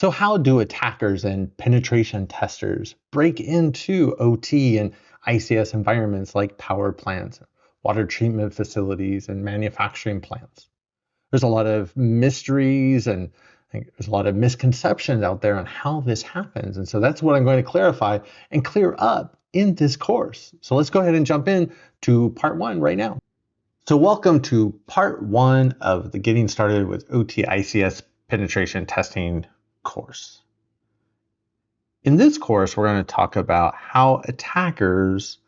So how do attackers and penetration testers break into OT and ICS environments like power plants, water treatment facilities, and manufacturing plants? There's a lot of mysteries and I think there's a lot of misconceptions out there on how this happens. And so that's what I'm going to clarify and clear up in this course. So let's go ahead and jump in to part one right now. So welcome to part one of the Getting Started with OT ICS Penetration Testing course. In this course, we're going to talk about how attackers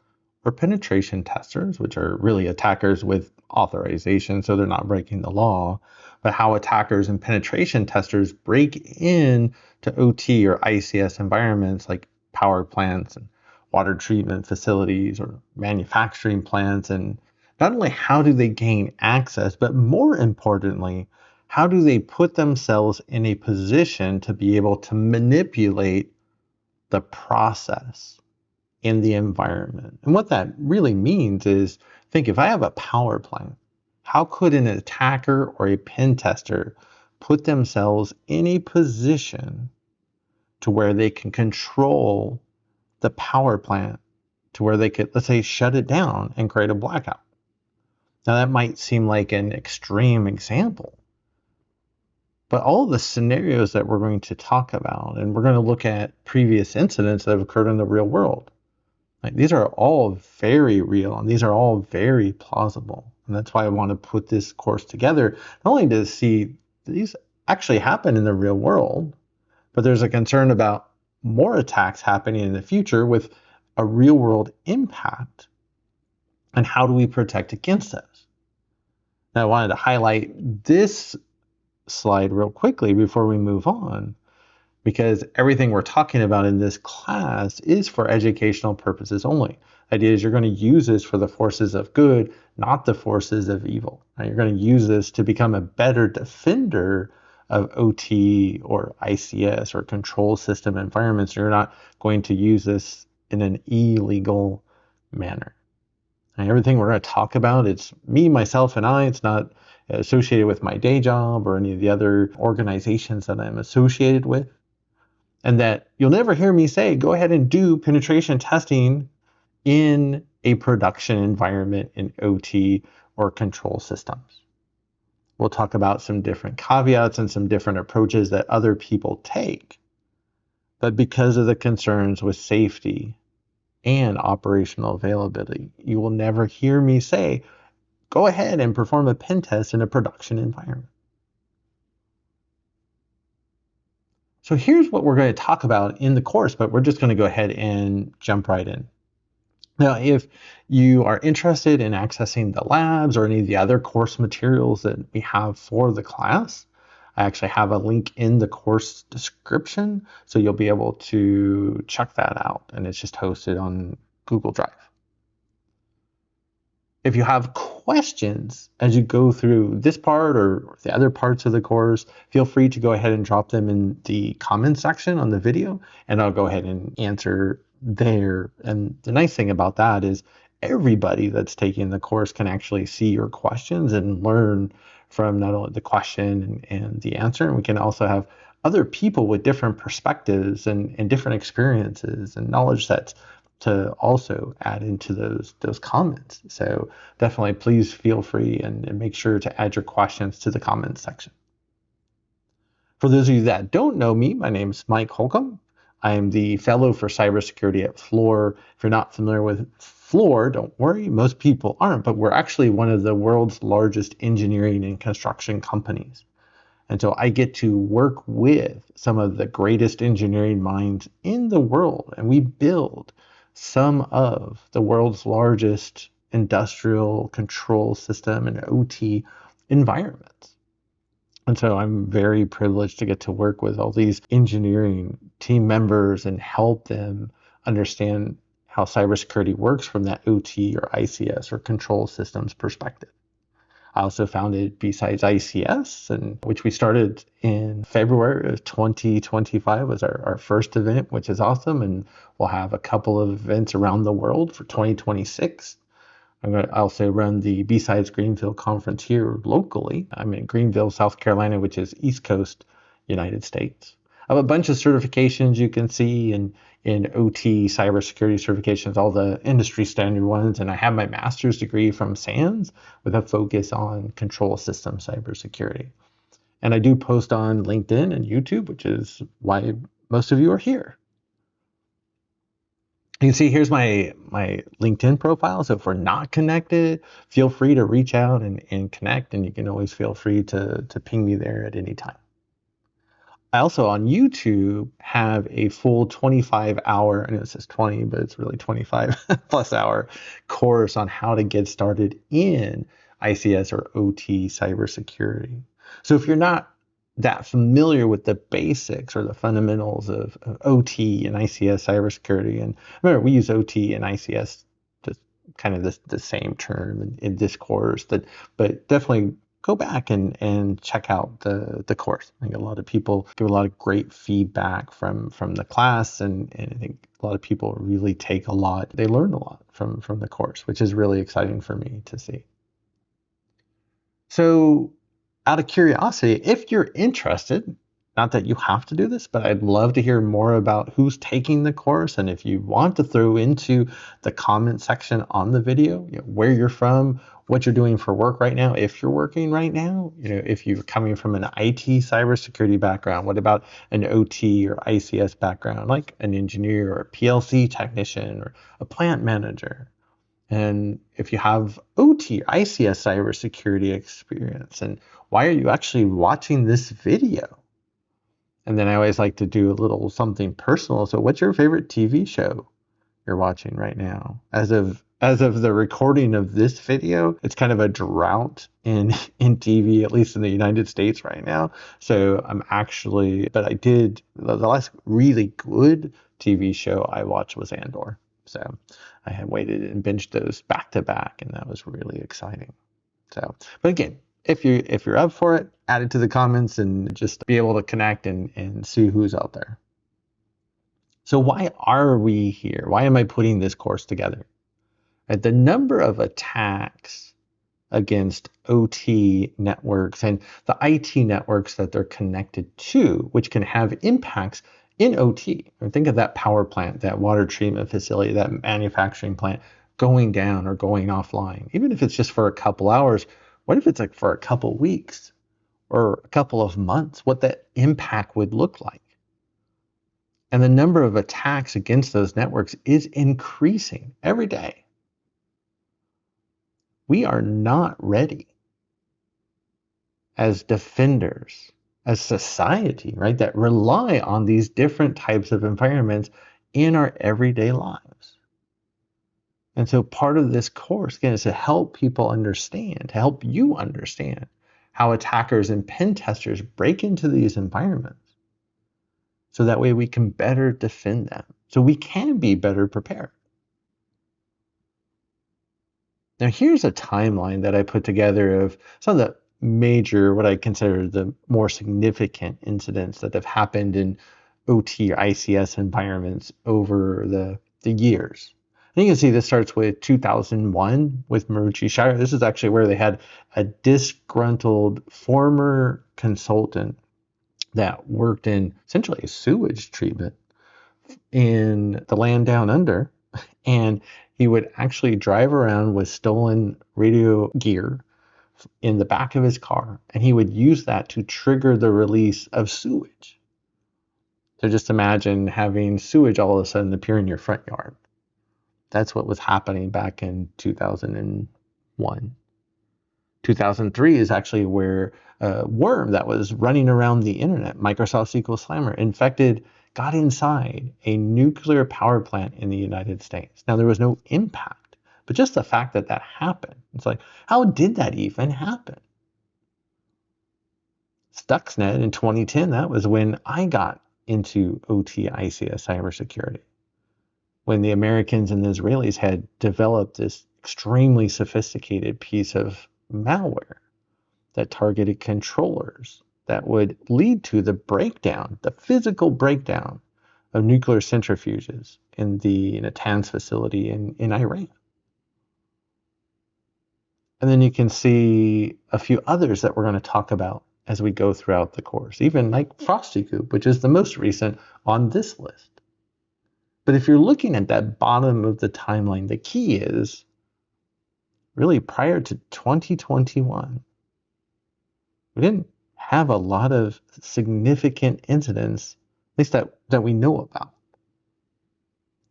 or penetration testers, which are really attackers with authorization, so they're not breaking the law, but how attackers and penetration testers break in to OT or ICS environments like power plants and water treatment facilities or manufacturing plants. And not only how do they gain access, but more importantly, how do they put themselves in a position to be able to manipulate the process in the environment? And what that really means is, think if I have a power plant, how could an attacker or a pen tester put themselves in a position to where they can control the power plant to where they could, let's say, shut it down and create a blackout? Now that might seem like an extreme example, but all of the scenarios that we're going to talk about, and we're going to look at previous incidents that have occurred in the real world, like these are all very real and these are all very plausible. And that's why I want to put this course together, not only to see these actually happen in the real world, but there's a concern about more attacks happening in the future with a real world impact. And how do we protect against those? Now I wanted to highlight this slide real quickly before we move on, because everything we're talking about in this class is for educational purposes only. The idea is you're going to use this for the forces of good, not the forces of evil. Right? You're going to use this to become a better defender of OT or ICS or control system environments. You're not going to use this in an illegal manner. And everything we're going to talk about, it's me, myself, and I. It's not associated with my day job or any of the other organizations that I'm associated with. And that you'll never hear me say, go ahead and do penetration testing in a production environment in OT or control systems. We'll talk about some different caveats and some different approaches that other people take. But because of the concerns with safety and operational availability, you will never hear me say, go ahead and perform a pen test in a production environment. So here's what we're going to talk about in the course, but we're just going to go ahead and jump right in. Now, if you are interested in accessing the labs or any of the other course materials that we have for the class, I actually have a link in the course description, so you'll be able to check that out, and it's just hosted on Google Drive. If you have questions as you go through this part or the other parts of the course, feel free to go ahead and drop them in the comments section on the video, and I'll go ahead and answer there. And the nice thing about that is everybody that's taking the course can actually see your questions and learn from not only the question and the answer, and we can also have other people with different perspectives and different experiences and knowledge sets to also add into those comments. So definitely please feel free and make sure to add your questions to the comments section. For those of you that don't know me, my name is Mike Holcomb. I am the fellow for cybersecurity at Fluor. If you're not familiar with Fluor, don't worry, most people aren't, but we're actually one of the world's largest engineering and construction companies. And so I get to work with some of the greatest engineering minds in the world, and we build some of the world's largest industrial control system and OT environments. And so I'm very privileged to get to work with all these engineering team members and help them understand how cybersecurity works from that OT or ICS or control systems perspective. I also founded Besides ICS, which we started in February of 2025 was our first event, which is awesome. And we'll have a couple of events around the world for 2026. I'm going to also run the Besides Greenville conference here locally. I'm in Greenville, South Carolina, which is East Coast, United States. I have a bunch of certifications you can see in OT cybersecurity certifications, all the industry standard ones, and I have my master's degree from SANS with a focus on control system cybersecurity. And I do post on LinkedIn and YouTube, which is why most of you are here. You can see here's my LinkedIn profile. So if we're not connected, feel free to reach out and connect, and you can always feel free to ping me there at any time. I also on YouTube have a full 25-hour, I know it says 20, but it's really 25 plus hour course on how to get started in ICS or OT cybersecurity. So if you're not that familiar with the basics or the fundamentals of OT and ICS cybersecurity, and remember we use OT and ICS just kind of the same term in this course, but definitely go back and check out the course. I think a lot of people give a lot of great feedback from the class, and I think a lot of people really take a lot. They learn a lot from the course, which is really exciting for me to see. So out of curiosity, if you're interested, not that you have to do this, but I'd love to hear more about who's taking the course. And if you want to throw into the comment section on the video, where you're from, what you're doing for work right now, if you're working right now, if you're coming from an IT cybersecurity background, what about an OT or ICS background, like an engineer or a PLC technician or a plant manager? And if you have OT, ICS cybersecurity experience, and why are you actually watching this video? And then I always like to do a little something personal. So what's your favorite TV show you're watching right now? As of the recording of this video, it's kind of a drought in TV, at least in the United States right now. So but I did, the last really good TV show I watched was Andor. So I had waited and binged those back to back, and that was really exciting. So, but again, if you're up for it, add it to the comments and just be able to connect and see who's out there. So why are we here? Why am I putting this course together? The number of attacks against OT networks and the IT networks that they're connected to, which can have impacts in OT. Think of that power plant, that water treatment facility, that manufacturing plant going down or going offline. Even if it's just for a couple hours, what if it's like for a couple weeks or a couple of months, what that impact would look like? And the number of attacks against those networks is increasing every day. We are not ready as defenders, as society, right, that rely on these different types of environments in our everyday lives. And so part of this course, again, is to help people understand, to help you understand how attackers and pen testers break into these environments. So that way we can better defend them. So we can be better prepared. Now here's a timeline that I put together of some of the major, what I consider the more significant incidents that have happened in OT or ICS environments over the years. And you can see this starts with 2001 with Marucci Shire. This is actually where they had a disgruntled former consultant that worked in essentially sewage treatment in the land down under. And he would actually drive around with stolen radio gear in the back of his car, and he would use that to trigger the release of sewage. So just imagine having sewage all of a sudden appear in your front yard. That's what was happening back in 2001. 2003 is actually where a worm that was running around the internet, Microsoft SQL Slammer, got inside a nuclear power plant in the United States. Now, there was no impact, but just the fact that that happened, it's like, how did that even happen? Stuxnet in 2010, that was when I got into OT ICS cybersecurity, when the Americans and the Israelis had developed this extremely sophisticated piece of malware that targeted controllers that would lead to the breakdown, the physical breakdown of nuclear centrifuges in the Natanz facility in Iran. And then you can see a few others that we're going to talk about as we go throughout the course, even like Frosty Goop, which is the most recent on this list. But if you're looking at that bottom of the timeline, the key is really prior to 2021, we didn't have a lot of significant incidents, at least that we know about.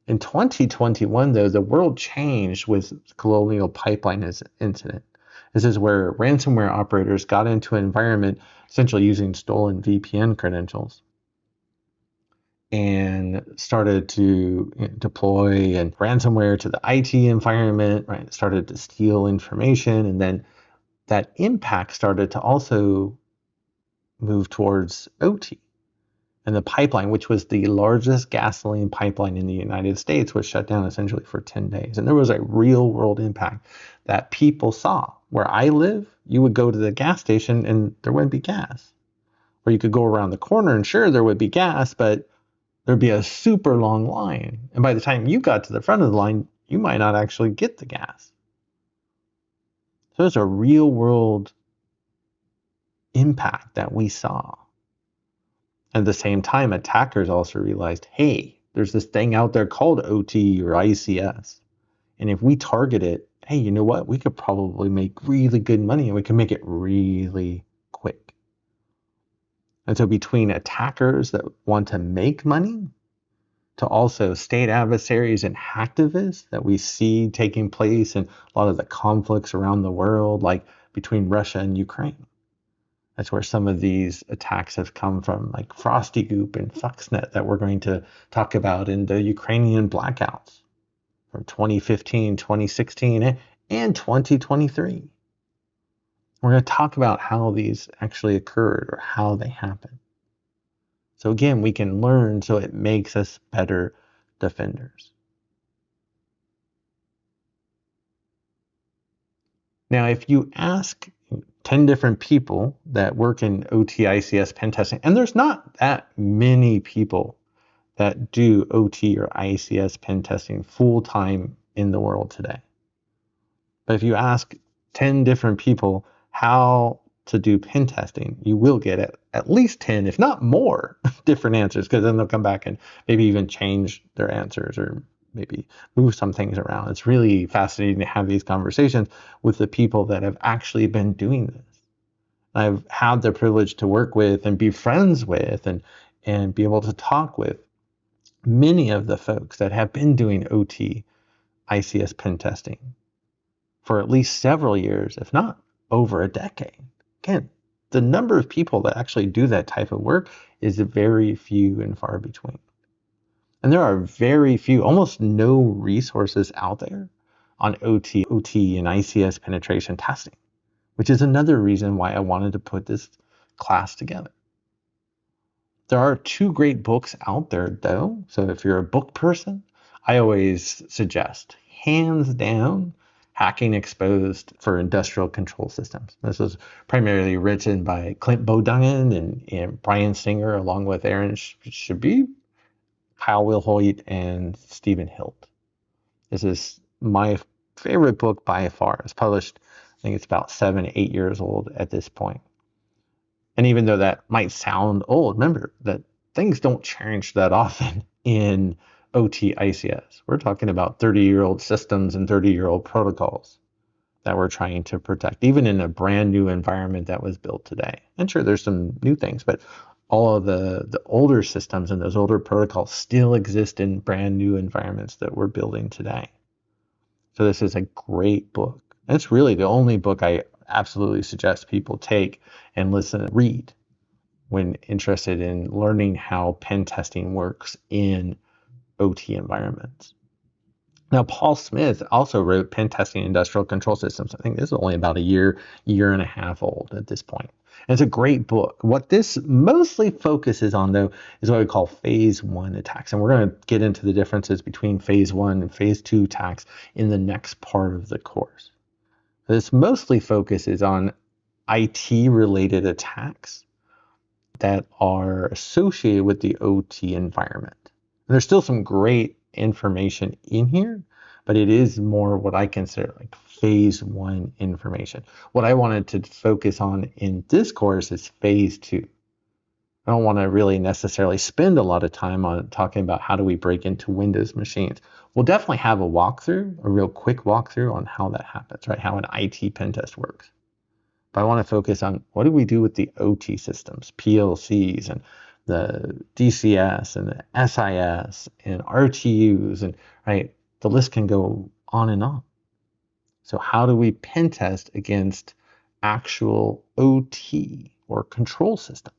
In 2021, though, the world changed with Colonial Pipeline incident. This is where ransomware operators got into an environment essentially using stolen VPN credentials and started to deploy and ransomware to the IT environment, right? Started to steal information, and then that impact started to also move towards OT. And the pipeline, which was the largest gasoline pipeline in the United States, was shut down essentially for 10 days. And there was a real world impact that people saw. Where I live, you would go to the gas station and there wouldn't be gas. Or you could go around the corner and sure, there would be gas, but there'd be a super long line. And by the time you got to the front of the line, you might not actually get the gas. So it's a real world impact that we saw. At the same time, attackers also realized, hey, there's this thing out there called OT or ICS. And if we target it, hey, you know what? We could probably make really good money and we can make it really quick. And so between attackers that want to make money to also state adversaries and hacktivists that we see taking place in a lot of the conflicts around the world, like between Russia and Ukraine. That's where some of these attacks have come from, like Frosty Goop and Stuxnet that we're going to talk about in the Ukrainian blackouts from 2015, 2016, and 2023. We're going to talk about how these actually occurred or how they happen. So again, we can learn so it makes us better defenders. Now, if you ask 10 different people that work in OT ICS pen testing, and there's not that many people that do OT or ICS pen testing full time in the world today. But if you ask 10 different people how to do pen testing, you will get at least 10, if not more, different answers, because then they'll come back and maybe even change their answers or maybe move some things around. It's really fascinating to have these conversations with the people that have actually been doing this. I've had the privilege to work with and be friends with and be able to talk with many of the folks that have been doing OT ICS pen testing for at least several years, if not over a decade. Again, the number of people that actually do that type of work is very few and far between. And there are very few, almost no resources out there on OT and ICS penetration testing, which is another reason why I wanted to put this class together. There are 2 great books out there though. So if you're a book person, I always suggest, hands down, Hacking Exposed for Industrial Control Systems. This was primarily written by Clint Bodine and Brian Singer, along with Aaron Shabib, Kyle Wilhoit, and Stephen Hilt. This is my favorite book by far. It's published, I think it's about 7, 8 years old at this point. And even though that might sound old, remember that things don't change that often in OT ICS. We're talking about 30-year-old systems and 30-year-old protocols that we're trying to protect, even in a brand new environment that was built today. And sure, there's some new things, but all of the older systems and those older protocols still exist in brand new environments that we're building today. So this is a great book. And it's really the only book I absolutely suggest people take and listen and read when interested in learning how pen testing works in OT environments. Now, Paul Smith also wrote Pen Testing Industrial Control Systems. I think this is only about a year and a half old at this point. And it's a great book. What this mostly focuses on, though, is what we call phase 1 attacks. And we're going to get into the differences between phase 1 and phase 2 attacks in the next part of the course. This mostly focuses on IT-related attacks that are associated with the OT environment. And there's still some great information in here, but it is more what I consider like phase one information. What I wanted to focus on in this course is phase two. I don't want to really necessarily spend a lot of time on talking about how do we break into Windows machines. We'll definitely have a walkthrough, a real quick walkthrough on how that happens, right? How an IT pen test works. But I want to focus on what do we do with the OT systems, PLCs and the DCS and the SIS and RTUs, and right, the list can go on and on. So how do we pen test against actual OT or control systems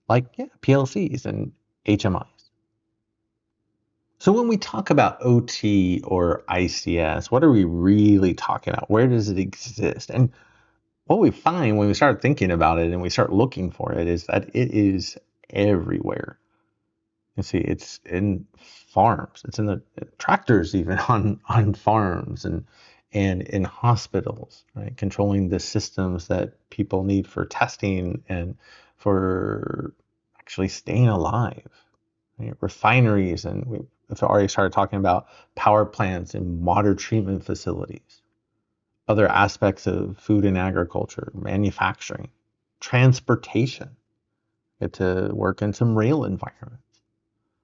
like PLCs and HMIs? So when we talk about OT or ICS, what are we really talking about? Where does it exist? And what we find when we start thinking about it and we start looking for it is that it is everywhere. You see, it's in farms, it's in the tractors, even on farms, and in hospitals, right? Controlling the systems that people need for testing and for actually staying alive. Right? Refineries, and we've already started talking about power plants and water treatment facilities. Other aspects of food and agriculture, manufacturing, transportation. Get to work in some rail environments.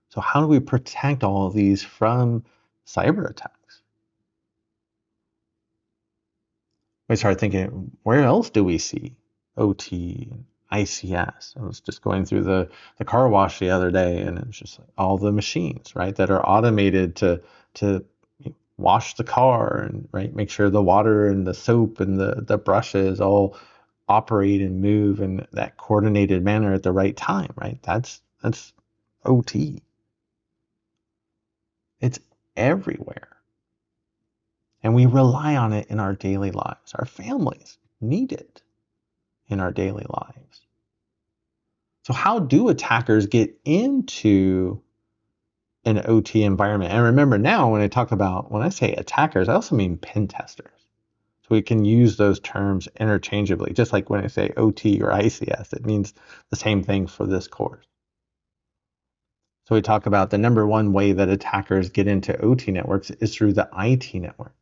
So how do we protect all of these from cyber attacks? We start thinking, where else do we see OT, ICS? I was just going through the car wash the other day, and it's just like all the machines, right, that are automated to wash the car and right make sure the water and the soap and the brushes all operate and move in that coordinated manner at the right time, right? That's OT. It's everywhere. And we rely on it in our daily lives. Our families need it in our daily lives. So how do attackers get into an OT environment? And remember now, when I say attackers, I also mean pen testers. So we can use those terms interchangeably, just like when I say OT or ICS, it means the same thing for this course. So we talk about the number one way that attackers get into OT networks is through the IT network.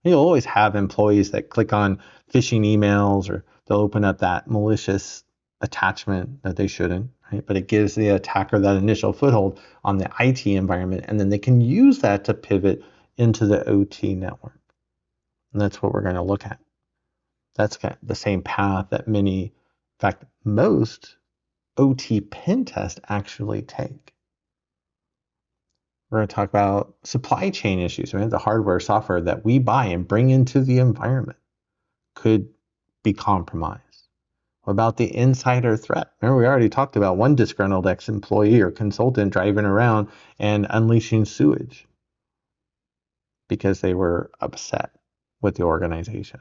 You'll always have employees that click on phishing emails, or they'll open up that malicious attachment that they shouldn't, right? But it gives the attacker that initial foothold on the IT environment, and then they can use that to pivot into the OT network. And that's what we're going to look at. That's kind of the same path that many, in fact, most OT pen tests actually take. We're going to talk about supply chain issues, right? The hardware, software that we buy and bring into the environment could be compromised. What about the insider threat? Remember, we already talked about one disgruntled ex-employee or consultant driving around and unleashing sewage because they were upset with the organization.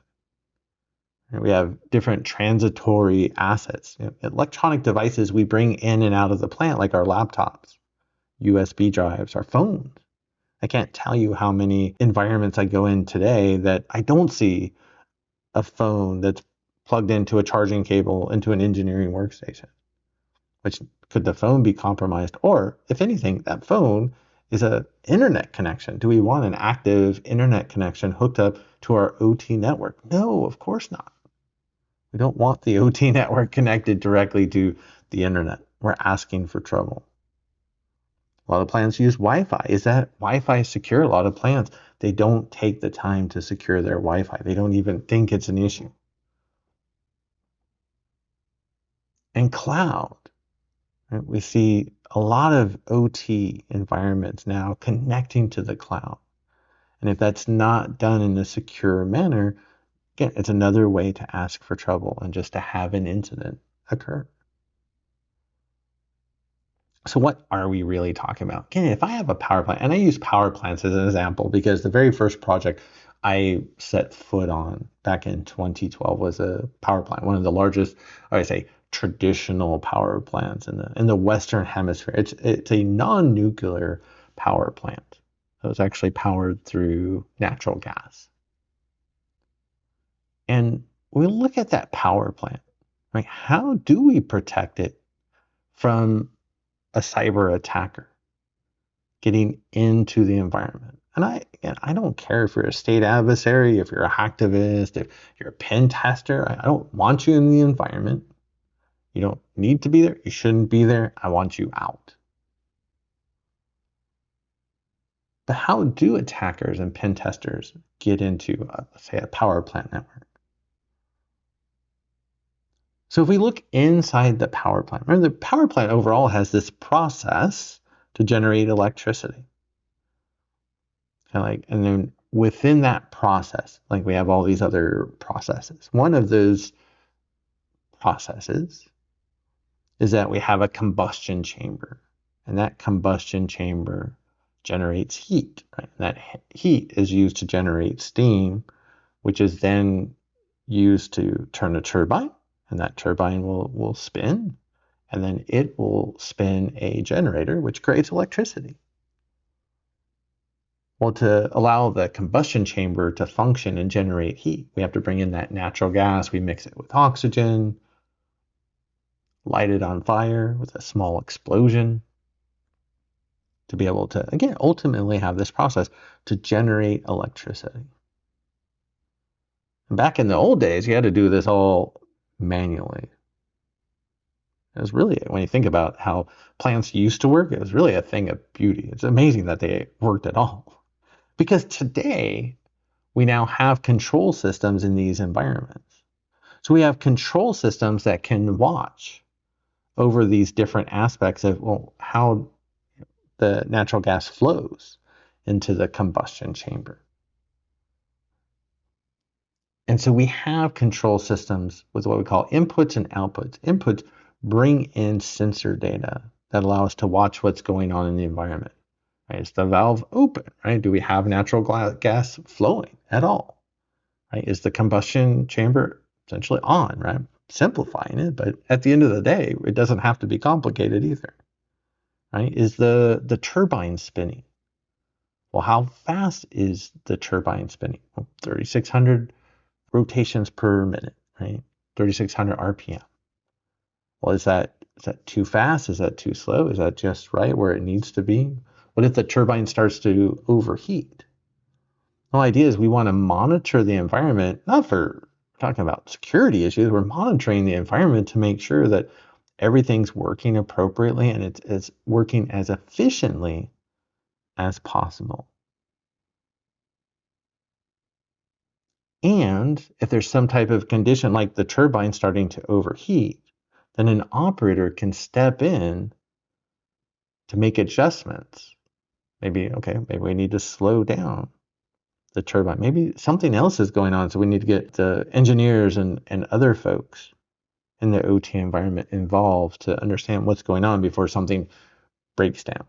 And we have different transitory assets, electronic devices we bring in and out of the plant, like our laptops, USB drives, our phones. I can't tell you how many environments I go in today that I don't see a phone that's plugged into a charging cable into an engineering workstation. Which, could the phone be compromised? Or if anything, that phone is an internet connection. Do we want an active internet connection hooked up to our OT network? No, of course not. We don't want the OT network connected directly to the internet. We're asking for trouble. A lot of plants use Wi-Fi. Is that Wi-Fi secure? A lot of plants, they don't take the time to secure their Wi-Fi. They don't even think it's an issue. And cloud. Right? We see a lot of OT environments now connecting to the cloud. And if that's not done in a secure manner, again, it's another way to ask for trouble and just to have an incident occur. So what are we really talking about? Again, if I have a power plant, and I use power plants as an example because the very first project I set foot on back in 2012 was a power plant, one of the largest, or I say traditional power plants in the Western Hemisphere. It's a non-nuclear power plant. So it's actually powered through natural gas. And we look at that power plant, right? How do we protect it from a cyber attacker getting into the environment? And I don't care if you're a state adversary, if you're a hacktivist, if you're a pen tester. I don't want you in the environment. You don't need to be there. You shouldn't be there. I want you out. But how do attackers and pen testers get into, let's say, a power plant network? So if we look inside the power plant, remember the power plant overall has this process to generate electricity. And then within that process, like we have all these other processes. One of those processes is that we have a combustion chamber, and that combustion chamber generates heat. Right? That heat is used to generate steam, which is then used to turn a turbine, and that turbine will spin, and then it will spin a generator, which creates electricity. Well, to allow the combustion chamber to function and generate heat, we have to bring in that natural gas, we mix it with oxygen, light it on fire with a small explosion to be able to, again, ultimately have this process to generate electricity. And back in the old days, you had to do this all manually. It was really, when you think about how plants used to work, it was really a thing of beauty. It's amazing that they worked at all. Because today, we now have control systems in these environments. So we have control systems that can watch over these different aspects of how the natural gas flows into the combustion chamber. And so we have control systems with what we call inputs and outputs. Inputs bring in sensor data that allow us to watch what's going on in the environment. Right? Is the valve open? Right? Do we have natural gas flowing at all? Right? Is the combustion chamber essentially on? Right? Simplifying it, but at the end of the day, it doesn't have to be complicated either. Right? Is the turbine spinning? Well, how fast is the turbine spinning? Well, 3,600 rotations per minute, right? 3,600 RPM. Well, is that too fast? Is that too slow? Is that just right where it needs to be? What if the turbine starts to overheat? The whole idea is we want to monitor the environment, not for talking about security issues. We're monitoring the environment to make sure that everything's working appropriately and it's working as efficiently as possible. And if there's some type of condition like the turbine starting to overheat, then an operator can step in to make adjustments. Maybe we need to slow down the turbine. Maybe something else is going on, so we need to get the engineers and other folks in the OT environment involved to understand what's going on before something breaks down.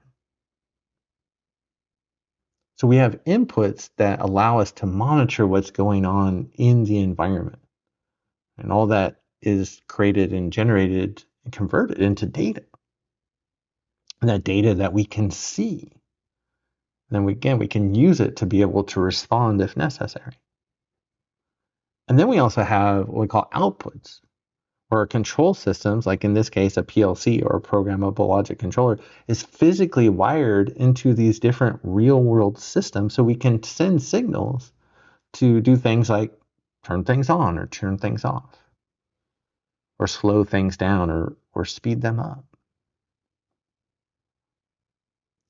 So we have inputs that allow us to monitor what's going on in the environment. And all that is created and generated and converted into data. And that data that we can see. And then we can use it to be able to respond if necessary. And then we also have what we call outputs, where control systems, like in this case, a PLC or a programmable logic controller, is physically wired into these different real world systems so we can send signals to do things like turn things on or turn things off, or slow things down or speed them up.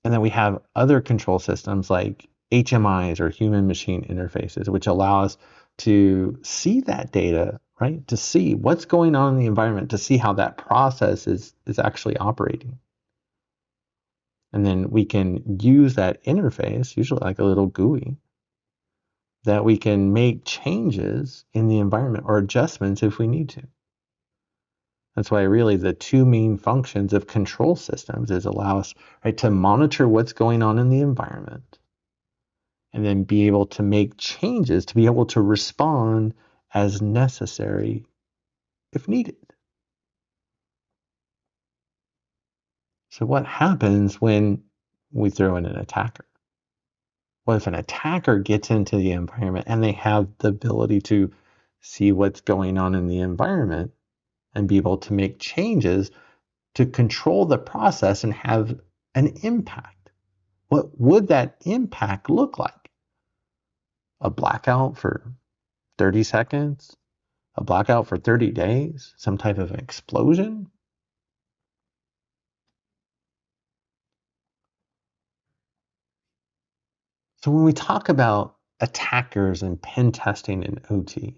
And then we have other control systems like HMIs or human machine interfaces, which allow us to see that data, right? To see what's going on in the environment, to see how that process is actually operating. And then we can use that interface, usually like a little GUI, that we can make changes in the environment or adjustments if we need to. That's why really the two main functions of control systems is allow us, right, to monitor what's going on in the environment and then be able to make changes to be able to respond as necessary if needed. So what happens when we throw in an attacker? Well, if an attacker gets into the environment and they have the ability to see what's going on in the environment and be able to make changes to control the process and have an impact. what would that impact look like? A blackout for 30 seconds? A blackout for 30 days? Some type of explosion? So when we talk about attackers and pen testing in OT,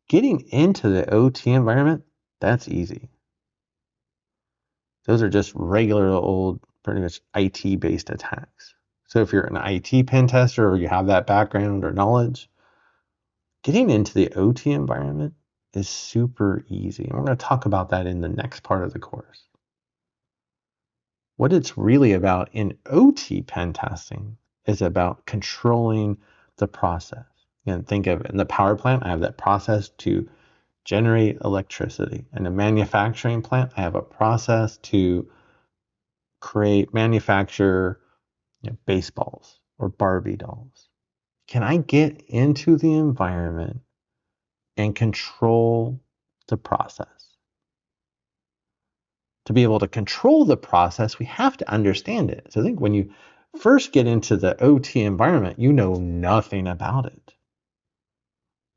getting into the OT environment, that's easy. Those are just regular old, pretty much IT-based attacks. So if you're an IT pen tester or you have that background or knowledge, getting into the OT environment is super easy. And we're going to talk about that in the next part of the course. What it's really about in OT pen testing is about controlling the process. And think of it in the power plant, I have that process to generate electricity. In a manufacturing plant, I have a process to manufacture baseballs or Barbie dolls. Can I get into the environment and control the process? To be able to control the process, we have to understand it. So I think when you first get into the OT environment, you know nothing about it.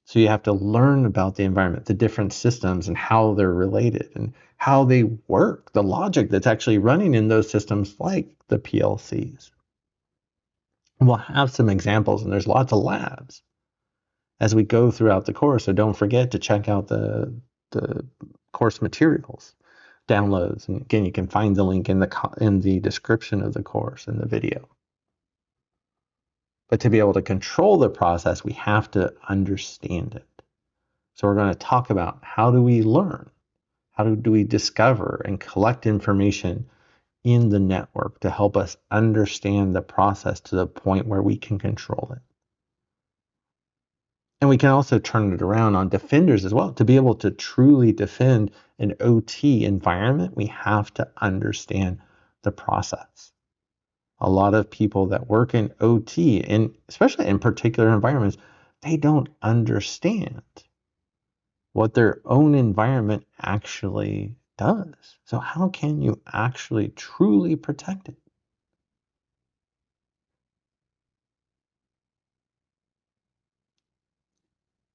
So you have to learn about the environment, the different systems and how they're related and how they work, the logic that's actually running in those systems like the PLCs. And we'll have some examples, and there's lots of labs as we go throughout the course. So don't forget to check out the course materials, downloads. And again, you can find the link in the description of the course in the video. But to be able to control the process, we have to understand it. So we're going to talk about how do we learn? How do we discover and collect information in the network to help us understand the process to the point where we can control it? And we can also turn it around on defenders as well. To be able to truly defend an OT environment, we have to understand the process. A lot of people that work in OT, and especially in particular environments, they don't understand what their own environment actually does. So how can you actually truly protect it?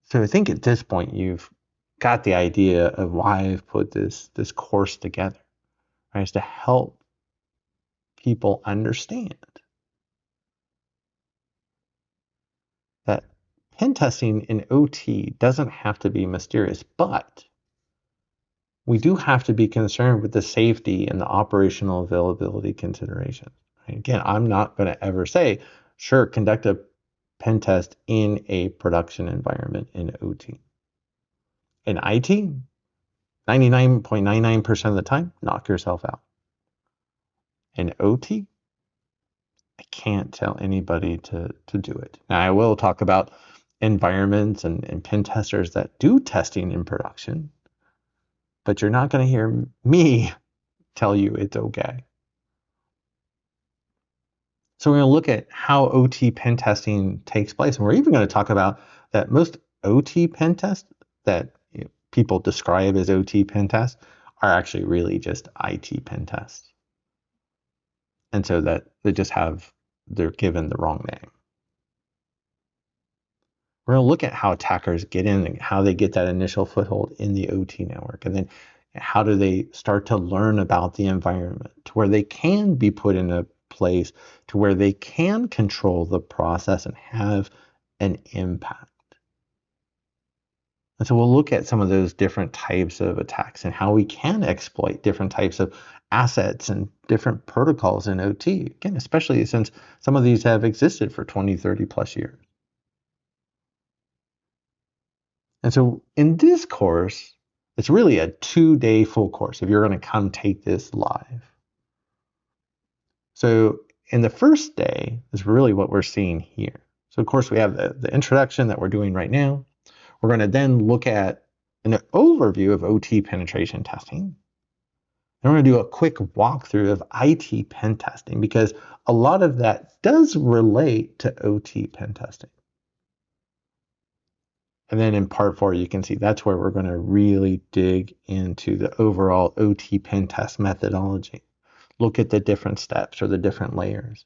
So I think at this point you've got the idea of why I've put this course together, right? Is to help people understand that pen testing in OT doesn't have to be mysterious, but we do have to be concerned with the safety and the operational availability considerations. Right? Again, I'm not going to ever say, sure, conduct a pen test in a production environment in OT. In IT, 99.99% of the time, knock yourself out. In OT, I can't tell anybody to do it. Now, I will talk about environments and pen testers that do testing in production, but you're not going to hear me tell you it's okay. So we're going to look at how OT pen testing takes place. And we're even going to talk about that most OT pen tests that people describe as OT pen tests are actually really just IT pen tests. And so that they're given the wrong name. We're going to look at how attackers get in and how they get that initial foothold in the OT network. And then how do they start to learn about the environment to where they can be put in a place to where they can control the process and have an impact. And so we'll look at some of those different types of attacks and how we can exploit different types of assets and different protocols in OT, again, especially since some of these have existed for 20, 30 plus years. And so in this course, it's really a 2-day full course if you're going to come take this live. So in the first day is really what we're seeing here. So of course we have the introduction that we're doing right now. We're going to then look at an overview of OT penetration testing. And we're going to do a quick walkthrough of IT pen testing because a lot of that does relate to OT pen testing. And then in part 4, you can see that's where we're going to really dig into the overall OT pen test methodology. look at the different steps or the different layers.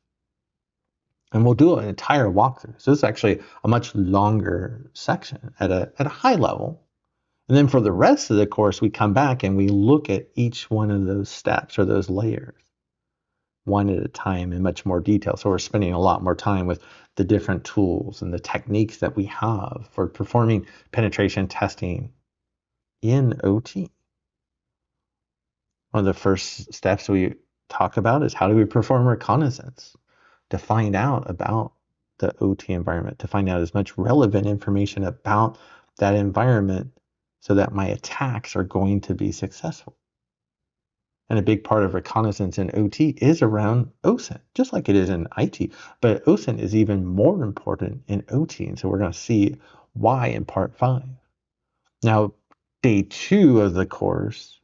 And we'll do an entire walkthrough. So this is actually a much longer section at a high level. And then for the rest of the course, we come back and we look at each one of those steps or those layers one at a time in much more detail. So we're spending a lot more time with the different tools and the techniques that we have for performing penetration testing in OT. One of the first steps we talk about is how do we perform reconnaissance to find out about the OT environment, to find out as much relevant information about that environment so that my attacks are going to be successful. And a big part of reconnaissance in OT is around OSINT, just like it is in IT. But OSINT is even more important in OT. And so we're going to see why in part 5. Now, day 2 of the course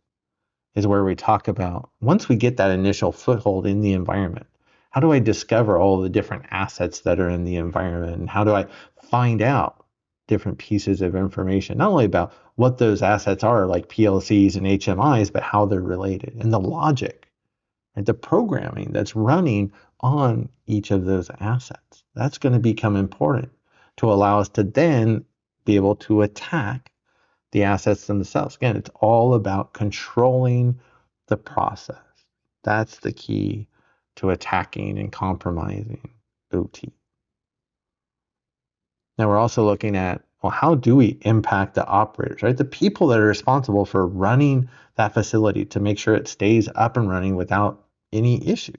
is where we talk about, once we get that initial foothold in the environment, how do I discover all the different assets that are in the environment? And how do I find out different pieces of information, not only about what those assets are, like PLCs and HMIs, but how they're related and the logic and the programming that's running on each of those assets. That's going to become important to allow us to then be able to attack the assets themselves. Again, it's all about controlling the process. That's the key to attacking and compromising OT. Now we're also looking at, well, how do we impact the operators, right? The people that are responsible for running that facility to make sure it stays up and running without any issues.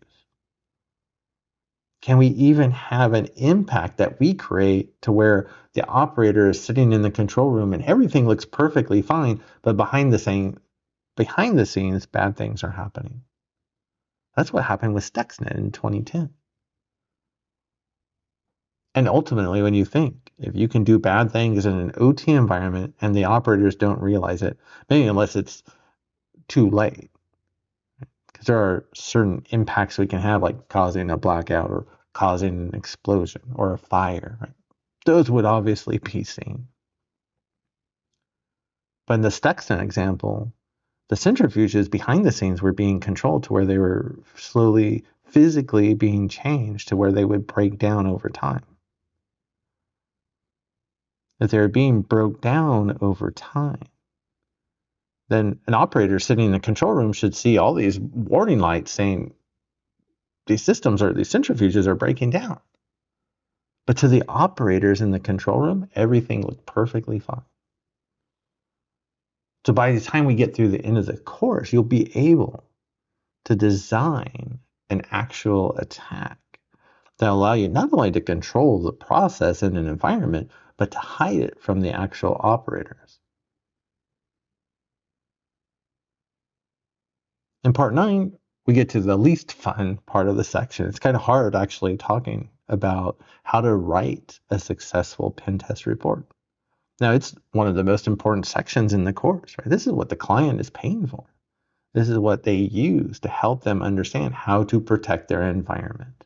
Can we even have an impact that we create to where the operator is sitting in the control room and everything looks perfectly fine, but behind the scenes, bad things are happening? That's what happened with Stuxnet in 2010. And ultimately, when you think, if you can do bad things in an OT environment and the operators don't realize it, maybe unless it's too late, because there are certain impacts we can have, like causing a blackout or causing an explosion or a fire, right? Those would obviously be seen. But in the Stuxnet example, the centrifuges behind the scenes were being controlled to where they were slowly, physically being changed to where they would break down over time. If they're being broke down over time, then an operator sitting in the control room should see all these warning lights saying these systems or these centrifuges are breaking down. But to the operators in the control room, everything looked perfectly fine. So by the time we get through the end of the course, you'll be able to design an actual attack that allow you not only to control the process in an environment, but to hide it from the actual operators. In part 9, we get to the least fun part of the section. It's kind of hard actually talking about how to write a successful pen test report. Now, it's one of the most important sections in the course, right? This is what the client is paying for. This is what they use to help them understand how to protect their environment.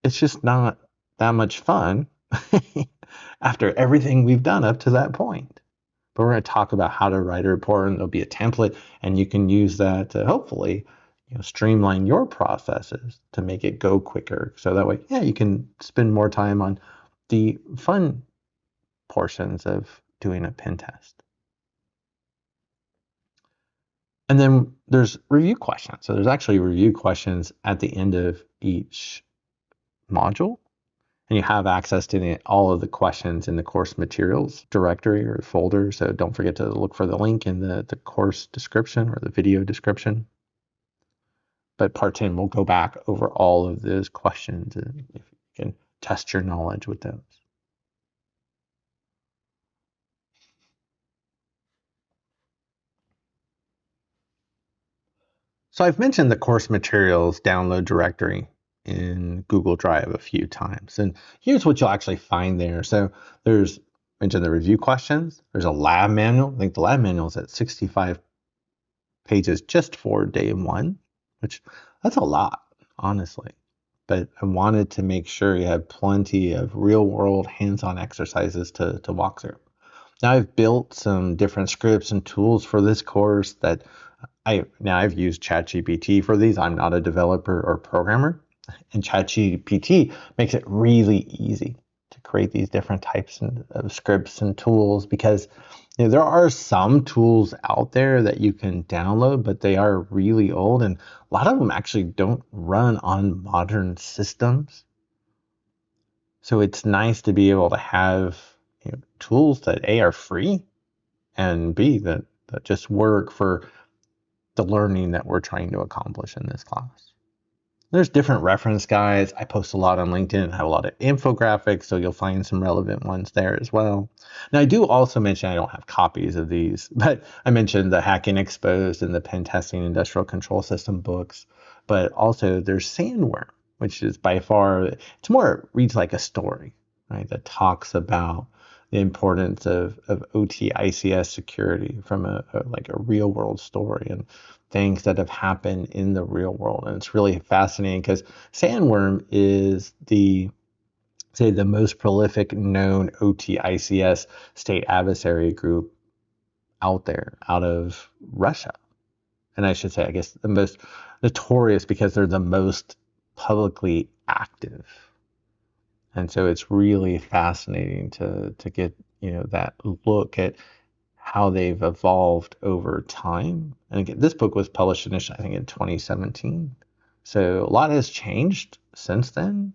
It's just not that much fun after everything we've done up to that point. But we're going to talk about how to write a report, and there'll be a template, and you can use that to hopefully streamline your processes to make it go quicker. So that way, you can spend more time on the fun portions of doing a pen test. And then there's review questions. So there's actually review questions at the end of each module. And you have access to all of the questions in the course materials directory or folder. So don't forget to look for the link in the course description or the video description. But part 10, we'll go back over all of those questions and if you can test your knowledge with those. So I've mentioned the course materials download directory in Google Drive a few times. And here's what you'll actually find there. So there's mentioned the review questions. There's a lab manual. I think the lab manual is at 65 pages just for day 1, which that's a lot, honestly. But I wanted to make sure you had plenty of real world hands-on exercises to walk through. Now I've built some different scripts and tools for this course that I've used ChatGPT for these. I'm not a developer or programmer, and ChatGPT makes it really easy to create these different types of scripts and tools, because there are some tools out there that you can download, but they are really old, and a lot of them actually don't run on modern systems. So it's nice to be able to have tools that A, are free, and B, that just work for the learning that we're trying to accomplish in this class. There's different reference guides. I post a lot on LinkedIn. I have a lot of infographics, so you'll find some relevant ones there as well. Now, I do also mention I don't have copies of these, but I mentioned the Hacking Exposed and the Pen Testing Industrial Control System books. But also there's Sandworm, which is by far, reads like a story, right? That talks about the importance of OT ICS security from a real world story and things that have happened in the real world. And it's really fascinating because Sandworm is the most prolific known OT ICS state adversary group out there, out of Russia. And I should say, I guess, the most notorious because they're the most publicly active. And so it's really fascinating to get that look at how they've evolved over time. And again, this book was published initially, I think, in 2017. So a lot has changed since then,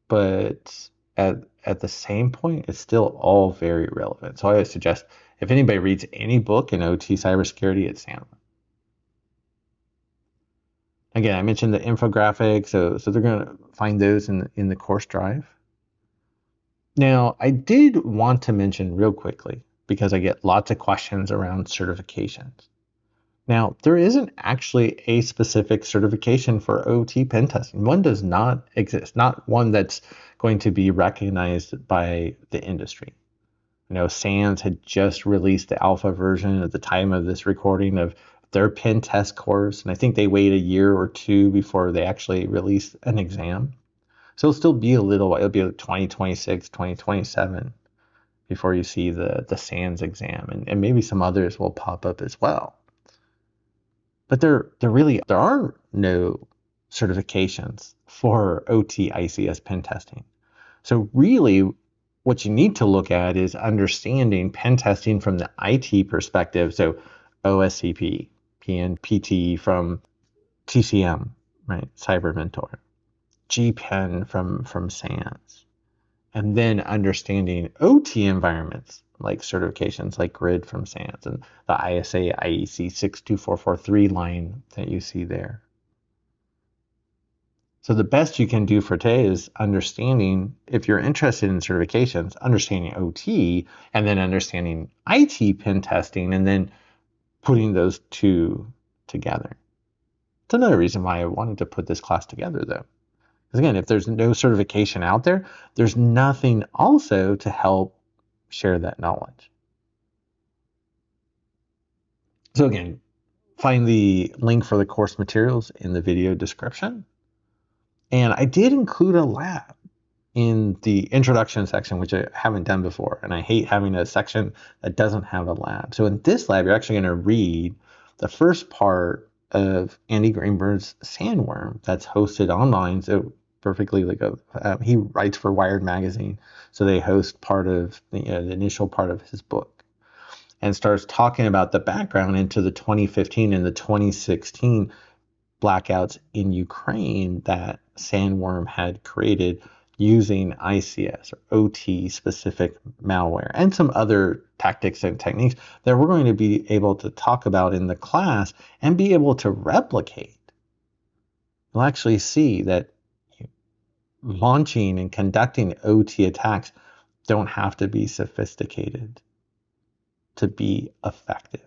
but at the same point, it's still all very relevant. So I would suggest if anybody reads any book in OT cybersecurity, it's Sandworm. Again, I mentioned the infographics, so they're going to find those in the course drive. Now, I did want to mention real quickly, because I get lots of questions around certifications. Now, there isn't actually a specific certification for OT pen testing. One does not exist, not one that's going to be recognized by the industry. SANS had just released the alpha version at the time of this recording of their pen test course, and I think they wait a year or two before they actually release an exam. So it'll still be a little while. It'll be 2026, 2027 before you see the SANS exam, and maybe some others will pop up as well. But there are no certifications for OT ICS pen testing. So really, what you need to look at is understanding pen testing from the IT perspective. So OSCP, PNPT from TCM, right? CyberMentor, GPEN from SANS, and then understanding OT environments like certifications like GRID from SANS and the ISA IEC 62443 line that you see there. So the best you can do for today is understanding, if you're interested in certifications, understanding OT and then understanding IT pen testing and then putting those two together. It's another reason why I wanted to put this class together, though. Because again, if there's no certification out there, there's nothing also to help share that knowledge. So again, find the link for the course materials in the video description. And I did include a lab in the introduction section, which I haven't done before. And I hate having a section that doesn't have a lab. So in this lab, you're actually going to read the first part of Andy Greenberg's Sandworm that's hosted online. So perfectly he writes for Wired Magazine. So they host part of the initial part of his book, and starts talking about the background into the 2015 and the 2016 blackouts in Ukraine that Sandworm had created using ICS or OT specific malware and some other tactics and techniques that we're going to be able to talk about in the class and be able to replicate. You'll actually see that launching and conducting OT attacks don't have to be sophisticated to be effective.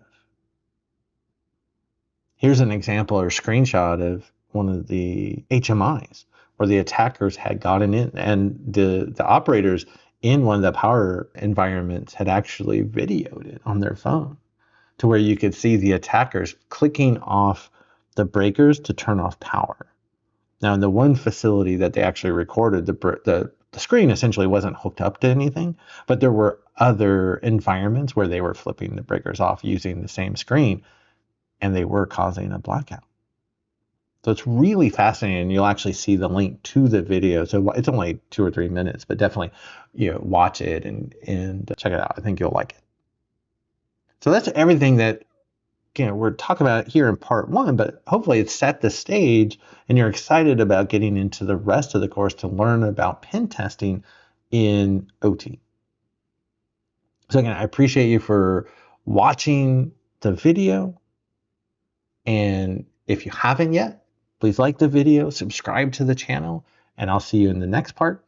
Here's an example or screenshot of one of the HMIs where the attackers had gotten in, and the operators in one of the power environments had actually videoed it on their phone, to where you could see the attackers clicking off the breakers to turn off power. Now, in the one facility that they actually recorded, the screen essentially wasn't hooked up to anything, but there were other environments where they were flipping the breakers off using the same screen. and they were causing a blackout. So it's really fascinating. You'll actually see the link to the video. So it's only 2 or 3 minutes, but definitely, watch it and check it out. I think you'll like it. So that's everything that we're talking about here in part 1, but hopefully it's set the stage and you're excited about getting into the rest of the course to learn about pen testing in OT. So again, I appreciate you for watching the video. And if you haven't yet, please like the video, subscribe to the channel, and I'll see you in the next part.